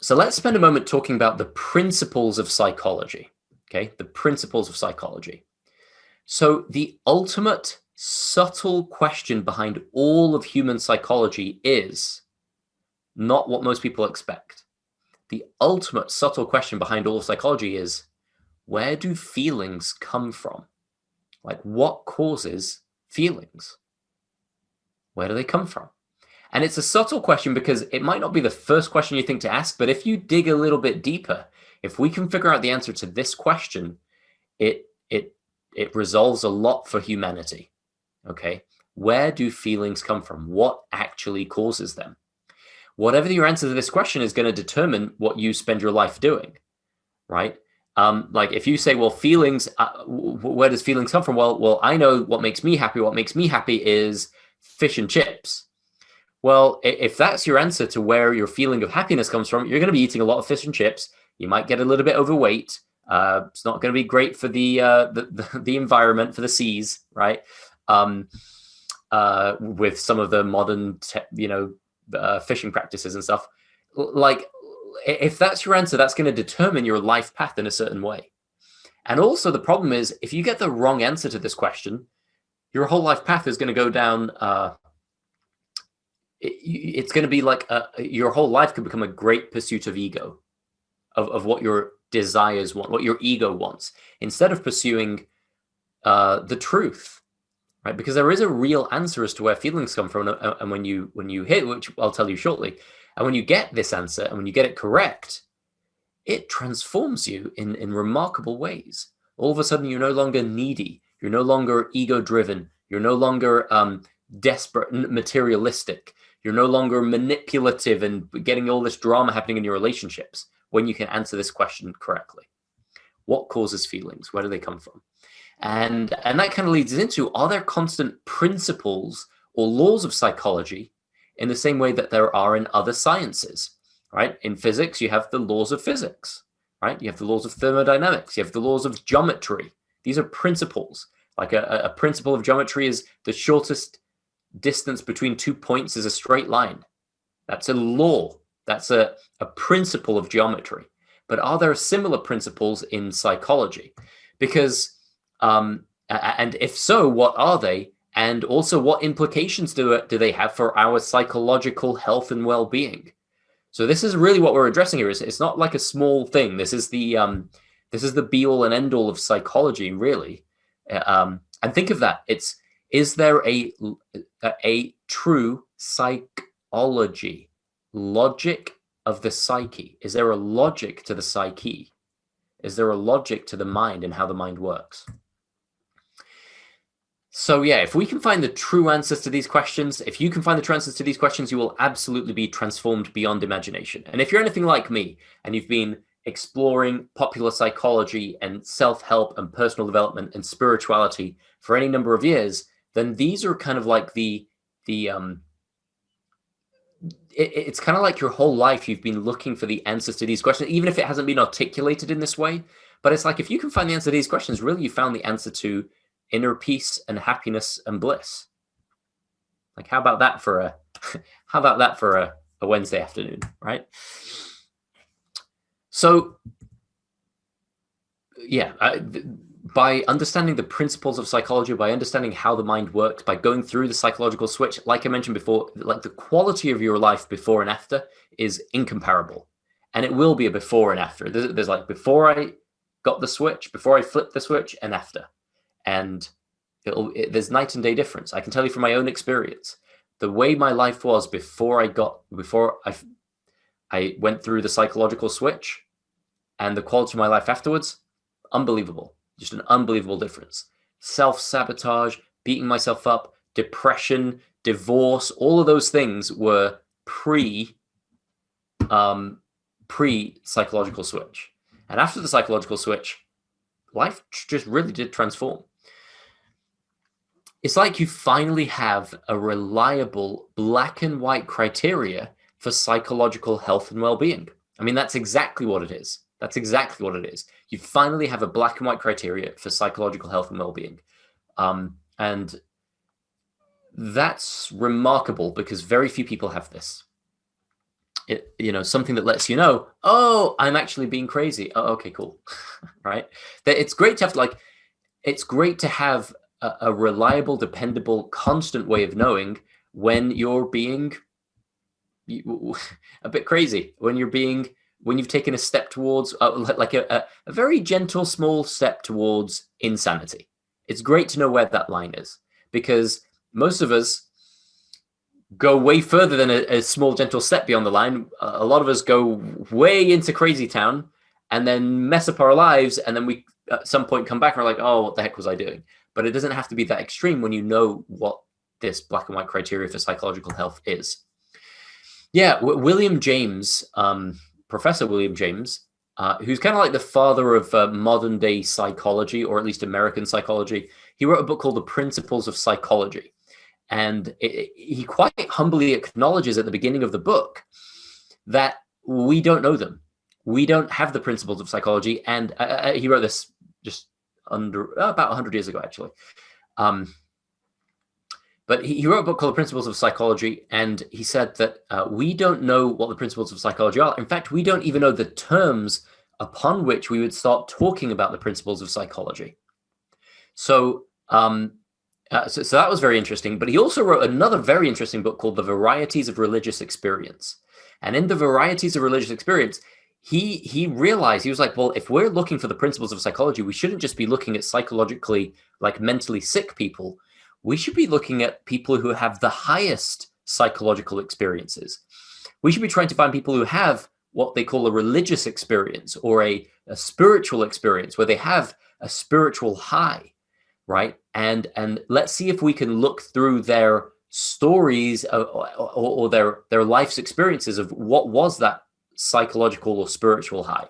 So let's spend a moment talking about the principles of psychology. Okay, the principles of psychology. So the ultimate subtle question behind all of human psychology is not what most people expect. The ultimate subtle question behind all of psychology is, where do feelings come from? Like, what causes feelings? Where do they come from? And it's a subtle question because it might not be the first question you think to ask, but if you dig a little bit deeper, if we can figure out the answer to this question, it resolves a lot for humanity. Okay, where do feelings come from? What actually causes them? Whatever your answer to this question is going to determine what you spend your life doing, right? Like if you say, well, feelings, where does feelings come from? Well, I know what makes me happy. What makes me happy is fish and chips. Well, if that's your answer to where your feeling of happiness comes from, you're going to be eating a lot of fish and chips. You might get a little bit overweight. It's not going to be great for the environment, for the seas, right? With some of the modern, fishing practices and stuff. Like, if that's your answer, that's going to determine your life path in a certain way. And also the problem is, if you get the wrong answer to this question, your whole life path is going to go down. It's going to be like your whole life could become a great pursuit of ego, of what your desires want, what your ego wants, instead of pursuing the truth, right? Because there is a real answer as to where feelings come from, and when you hit, which I'll tell you shortly, and when you get this answer and when you get it correct, it transforms you in remarkable ways. All of a sudden, you're no longer needy, you're no longer ego-driven, you're no longer desperate, materialistic. You're no longer manipulative and getting all this drama happening in your relationships when you can answer this question correctly. What causes feelings? Where do they come from? And that kind of leads us into, are there constant principles or laws of psychology in the same way that there are in other sciences, right? In physics, you have the laws of physics, right? You have the laws of thermodynamics. You have the laws of geometry. These are principles. Like a principle of geometry is the shortest distance between 2 points is a straight line. That's a law. That's a principle of geometry. But are there similar principles in psychology? Because, and if so, what are they? And also, what implications do they have for our psychological health and well-being? So this is really what we're addressing here. It's not like a small thing. This is the be-all and end-all of psychology, really. And think of that. Is there a true psychology, logic of the psyche? Is there a logic to the psyche? Is there a logic to the mind and how the mind works? So yeah, if we can find the true answers to these questions, if you can find the true answers to these questions, you will absolutely be transformed beyond imagination. And if you're anything like me and you've been exploring popular psychology and self-help and personal development and spirituality for any number of years, then these are kind of like it's kind of like your whole life you've been looking for the answers to these questions, even if it hasn't been articulated in this way. But it's like, if you can find the answer to these questions, really you found the answer to inner peace and happiness and bliss. Like, how about that for a Wednesday afternoon, right? So yeah, by understanding the principles of psychology, by understanding how the mind works, by going through the psychological switch, like I mentioned before, like the quality of your life before and after is incomparable. And it will be a before and after. There's like before I got the switch, before I flipped the switch, and after. And there's night and day difference. I can tell you from my own experience, the way my life was before I went through the psychological switch, and the quality of my life afterwards, unbelievable. Just an unbelievable difference. Self-sabotage, beating myself up, depression, divorce, all of those things were pre-psychological switch. And after the psychological switch, life just really did transform. It's like you finally have a reliable black and white criteria for psychological health and well-being. I mean, that's exactly what it is. That's exactly what it is. You finally have a black and white criteria for psychological health and well-being. And that's remarkable because very few people have this. something that lets you know, oh, I'm actually being crazy. Oh, okay, cool. Right. That it's great to have it's great to have a reliable, dependable, constant way of knowing when you're being a bit crazy, when you've taken a step towards like a very gentle, small step towards insanity. It's great to know where that line is, because most of us go way further than a small, gentle step beyond the line. A lot of us go way into crazy town and then mess up our lives. And then we, at some point, come back and are like, oh, what the heck was I doing? But it doesn't have to be that extreme when you know what this black and white criteria for psychological health is. Yeah, William James, Professor William James, who's kind of like the father of modern day psychology, or at least American psychology. He wrote a book called The Principles of Psychology. And he quite humbly acknowledges at the beginning of the book that we don't know them. We don't have the principles of psychology. And he wrote this just about 100 years ago, actually. But he wrote a book called The Principles of Psychology, and he said that we don't know what the principles of psychology are. In fact, we don't even know the terms upon which we would start talking about the principles of psychology. So that was very interesting. But he also wrote another very interesting book called The Varieties of Religious Experience. And in The Varieties of Religious Experience, he realized, he was like, well, if we're looking for the principles of psychology, we shouldn't just be looking at psychologically, like mentally sick people. We should be looking at people who have the highest psychological experiences. We should be trying to find people who have what they call a religious experience, or a spiritual experience, where they have a spiritual high, right? And let's see if we can look through their stories or their life's experiences of what was that psychological or spiritual high.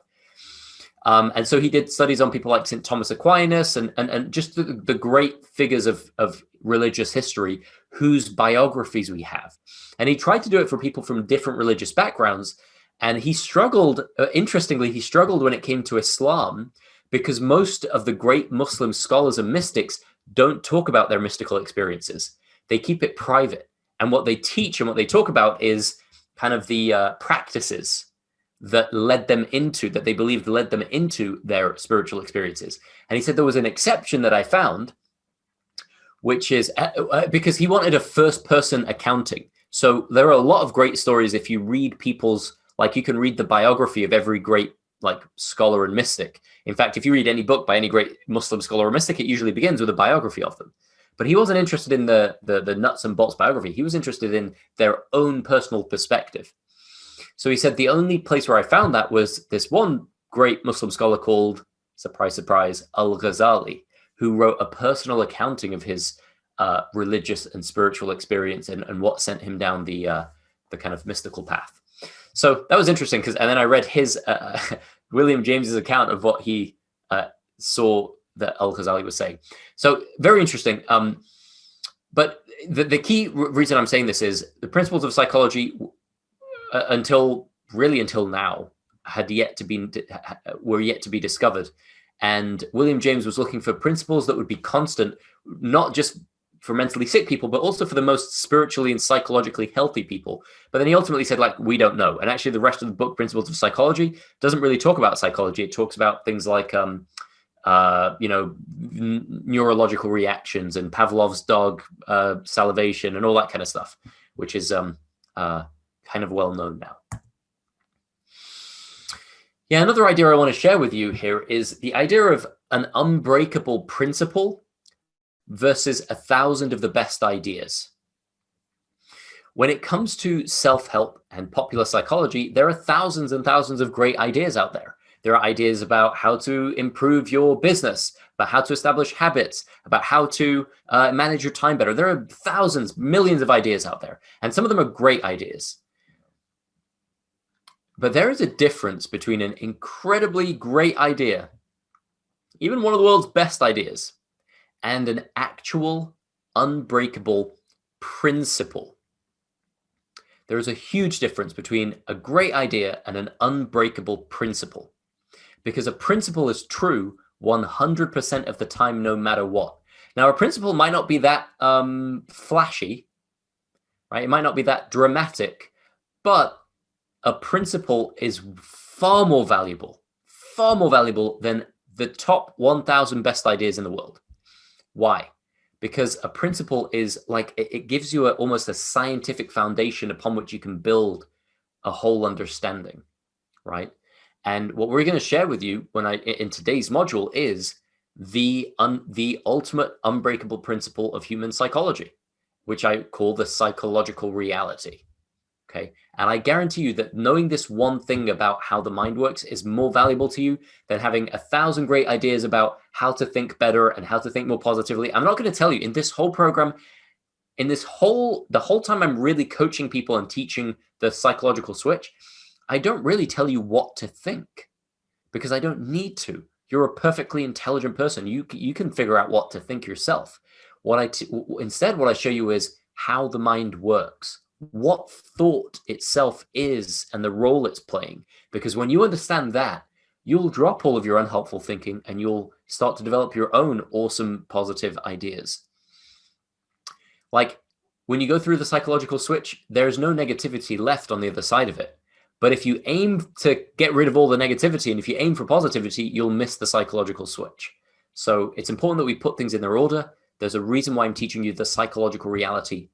And so he did studies on people like St. Thomas Aquinas and just the great figures of religious history whose biographies we have. And he tried to do it for people from different religious backgrounds. And he struggled, interestingly, he struggled when it came to Islam, because most of the great Muslim scholars and mystics don't talk about their mystical experiences. They keep it private. And what they teach and what they talk about is kind of the practices that they believed led them into their spiritual experiences. And he said there was an exception that I found, which is because he wanted a first-person accounting. So there are a lot of great stories if you read people's, like you can read the biography of every great like scholar and mystic. In fact, if you read any book by any great Muslim scholar or mystic, it usually begins with a biography of them. But he wasn't interested in the nuts and bolts biography. He was interested in their own personal perspective. So he said the only place where I found that was this one great Muslim scholar called, surprise, surprise, Al-Ghazali, who wrote a personal accounting of his religious and spiritual experience and what sent him down the kind of mystical path. So that was interesting, and then I read his William James's account of what he saw that Al-Ghazali was saying. So very interesting. But the key reason I'm saying this is the principles of psychology until now were yet to be discovered. And William James was looking for principles that would be constant, not just for mentally sick people, but also for the most spiritually and psychologically healthy people. But then he ultimately said, like, we don't know. And actually the rest of the book, Principles of Psychology, doesn't really talk about psychology. It talks about things like, neurological reactions and Pavlov's dog salivation and all that kind of stuff, which is kind of well known now. Yeah, another idea I want to share with you here is the idea of an unbreakable principle versus 1,000 of the best ideas. When it comes to self-help and popular psychology, there are thousands and thousands of great ideas out there. There are ideas about how to improve your business, about how to establish habits, about how to manage your time better. There are thousands, millions of ideas out there, and some of them are great ideas. But there is a difference between an incredibly great idea, even one of the world's best ideas, and an actual unbreakable principle. There is a huge difference between a great idea and an unbreakable principle, because a principle is true 100% of the time, no matter what. Now, a principle might not be that flashy, right? It might not be that dramatic, but a principle is far more valuable than the top 1,000 best ideas in the world. Why? Because a principle is like, it gives you almost a scientific foundation upon which you can build a whole understanding, right? And what we're going to share with you in today's module is the ultimate unbreakable principle of human psychology, which I call the psychological reality. Okay. And I guarantee you that knowing this one thing about how the mind works is more valuable to you than having 1,000 great ideas about how to think better and how to think more positively. I'm not going to tell you in this whole program, the whole time I'm really coaching people and teaching the psychological switch, I don't really tell you what to think because I don't need to. You're a perfectly intelligent person. You can figure out what to think yourself. Instead, what I show you is how the mind works, what thought itself is and the role it's playing. Because when you understand that, you'll drop all of your unhelpful thinking and you'll start to develop your own awesome, positive ideas. Like when you go through the psychological switch, there's no negativity left on the other side of it. But if you aim to get rid of all the negativity and if you aim for positivity, you'll miss the psychological switch. So it's important that we put things in their order. There's a reason why I'm teaching you the psychological reality